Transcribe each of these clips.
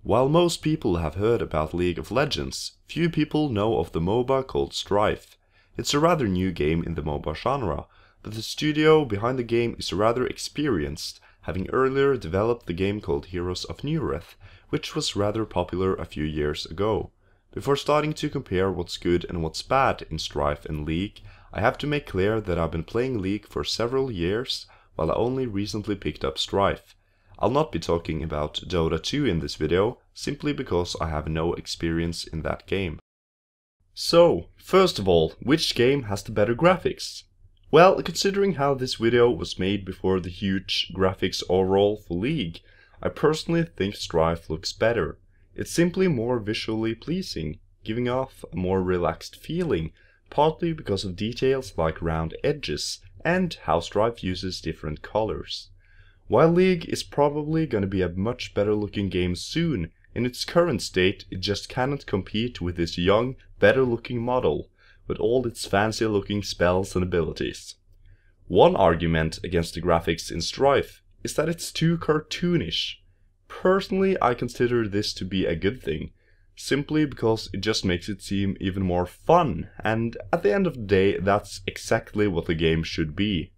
While most people have heard about League of Legends, few people know of the MOBA called Strife. It's a rather new game in the MOBA genre, but the studio behind the game is rather experienced, having earlier developed the game called Heroes of Newereth, which was rather popular a few years ago. Before starting to compare what's good and what's bad in Strife and League, I have to make clear that I've been playing League for several years, while I only recently picked up Strife. I'll not be talking about Dota 2 in this video, simply because I have no experience in that game. So, first of all, which game has the better graphics? Well, considering how this video was made before the huge graphics overall for League, I personally think Strife looks better. It's simply more visually pleasing, giving off a more relaxed feeling, partly because of details like round edges and how Strife uses different colors. While League is probably gonna be a much better looking game soon, in its current state it just cannot compete with this young, better looking model, with all its fancy looking spells and abilities. One argument against the graphics in Strife is that it's too cartoonish. Personally, I consider this to be a good thing, simply because it just makes it seem even more fun, and at the end of the day that's exactly what the game should be.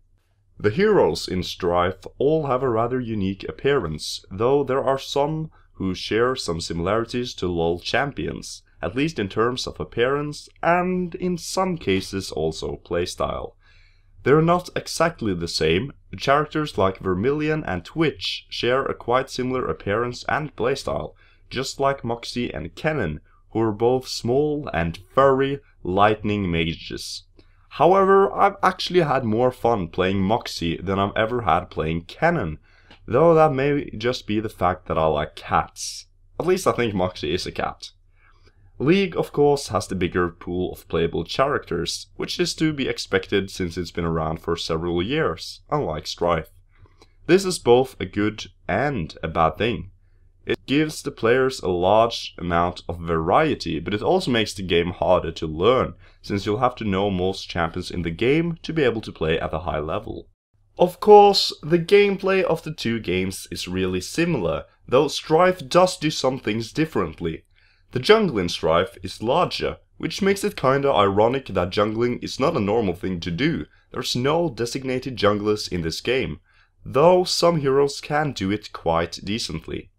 The heroes in Strife all have a rather unique appearance, though there are some who share some similarities to LoL champions, at least in terms of appearance and in some cases also playstyle. They're not exactly the same. Characters like Vermilion and Twitch share a quite similar appearance and playstyle, just like Moxie and Kennen, who are both small and furry lightning mages. However, I've actually had more fun playing Moxie than I've ever had playing Kennen, though that may just be the fact that I like cats. At least I think Moxie is a cat. League, of course, has the bigger pool of playable characters, which is to be expected since it's been around for several years, unlike Strife. This is both a good and a bad thing. It gives the players a large amount of variety, but it also makes the game harder to learn, since you'll have to know most champions in the game to be able to play at a high level. Of course, the gameplay of the two games is really similar, though Strife does do some things differently. The jungle in Strife is larger, which makes it kinda ironic that jungling is not a normal thing to do. There's no designated junglers in this game, though some heroes can do it quite decently.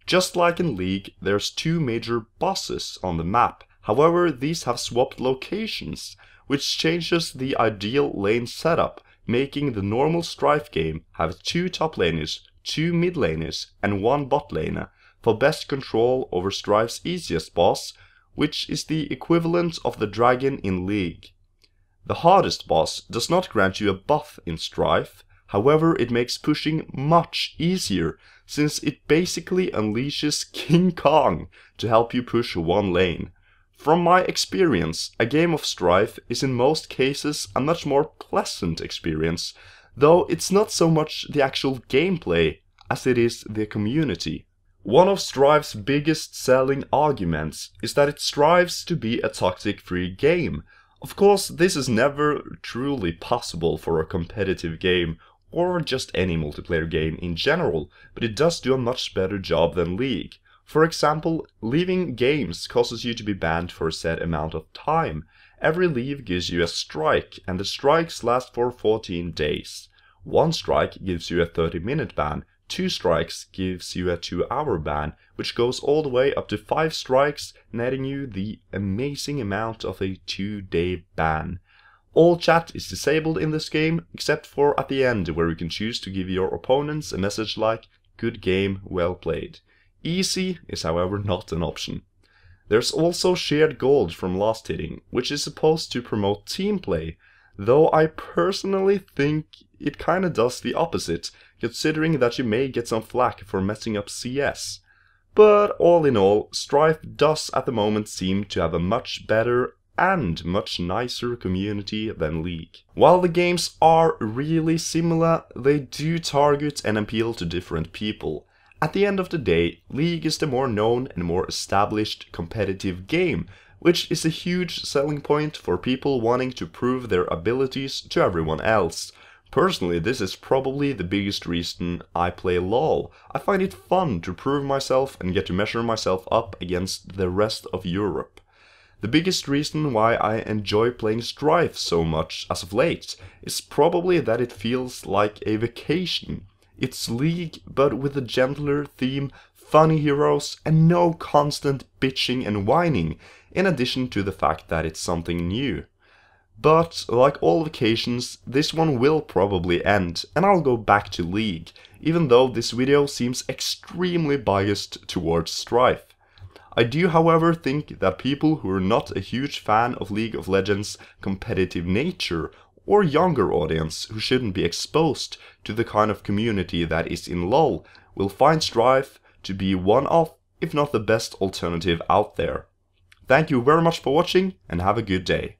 Just like in League, there's two major bosses on the map, however these have swapped locations, which changes the ideal lane setup, making the normal Strife game have 2 top laners, 2 mid laners and 1 bot laner, for best control over Strife's easiest boss, which is the equivalent of the dragon in League. The hardest boss does not grant you a buff in Strife, however it makes pushing much easier, since it basically unleashes King Kong to help you push one lane. From my experience, a game of Strife is in most cases a much more pleasant experience, though it's not so much the actual gameplay as it is the community. One of Strife's biggest selling arguments is that it strives to be a toxic-free game. Of course, this is never truly possible for a competitive game, or just any multiplayer game in general, but it does do a much better job than League. For example, leaving games causes you to be banned for a set amount of time. Every leave gives you a strike, and the strikes last for 14 days. One strike gives you a 30-minute ban, 2 strikes gives you a 2-hour ban, which goes all the way up to 5 strikes, netting you the amazing amount of a 2-day ban. All chat is disabled in this game, except for at the end, where you can choose to give your opponents a message like, "Good game, well played." Easy is however not an option. There's also shared gold from last hitting, which is supposed to promote team play, though I personally think it kinda does the opposite, considering that you may get some flack for messing up CS. But all in all, Strife does at the moment seem to have a much better and much nicer community than League. While the games are really similar, they do target and appeal to different people. At the end of the day, League is the more known and more established competitive game, which is a huge selling point for people wanting to prove their abilities to everyone else. Personally, this is probably the biggest reason I play LoL. I find it fun to prove myself and get to measure myself up against the rest of Europe. The biggest reason why I enjoy playing Strife so much as of late is probably that it feels like a vacation. It's League, but with a gentler theme, funny heroes, and no constant bitching and whining, in addition to the fact that it's something new. But, like all vacations, this one will probably end, and I'll go back to League, even though this video seems extremely biased towards Strife. I do, however, think that people who are not a huge fan of League of Legends' competitive nature, or younger audience who shouldn't be exposed to the kind of community that is in LoL, will find Strife to be one of, if not the best alternative out there. Thank you very much for watching, and have a good day.